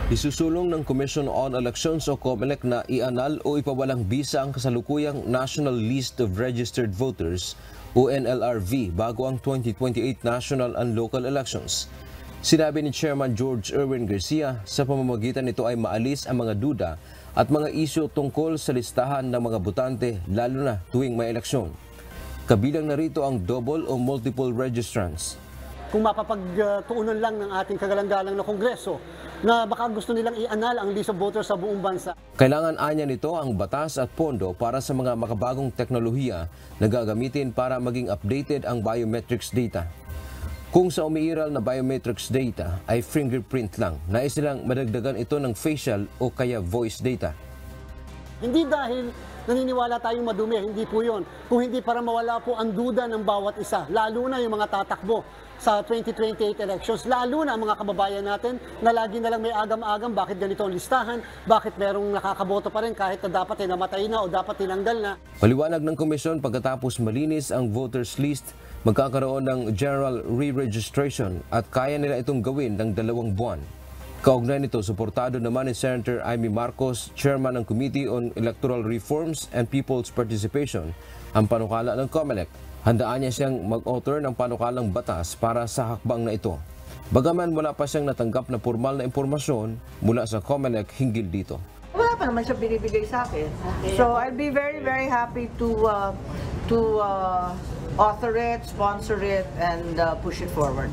Isusulong ng Commission on Elections o COMELEC na ianal o ipawalang bisa ang kasalukuyang National List of Registered Voters o NLRV bago ang 2028 national and local elections. Sinabi ni Chairman George Erwin Garcia, sa pamamagitan nito ay maalis ang mga duda at mga isyu tungkol sa listahan ng mga botante lalo na tuwing may eleksyon. Kabilang na rito ang double o multiple registrants. Kung mapapagtuunan lang ng ating kagalang-galang na Kongreso na baka gusto nilang i-anal ang list of voters sa buong bansa. Kailangan anya nito ang batas at pondo para sa mga makabagong teknolohiya na gagamitin para maging updated ang biometrics data. Kung sa umiiral na biometrics data ay fingerprint lang, nais nilang madagdagan ito ng facial o kaya voice data. Hindi dahil naniniwala tayong madumi, hindi po yun. Kung hindi para mawala po ang duda ng bawat isa, lalo na yung mga tatakbo sa 2028 elections, lalo na ang mga kababayan natin na lagi na lang may agam-agam, bakit ganito ang listahan, bakit merong nakakaboto pa rin kahit na dapat ay namatay na o dapat tinanggal na. Paliwanag ng komisyon, pagkatapos malinis ang voters list, magkakaroon ng general re-registration at kaya nila itong gawin ng 2 buwan. Kaugnay nito, suportado naman ni Senator Amy Marcos, Chairman ng Committee on Electoral Reforms and People's Participation, ang panukala ng COMELEC. Handaan niya siyang mag-author ng panukalang batas para sa hakbang na ito. Bagaman wala pa siyang natanggap na formal na impormasyon mula sa COMELEC hinggil dito. Wala pa naman siya binibigay sa akin. So I'll be very, very happy to author it, sponsor it, and push it forward.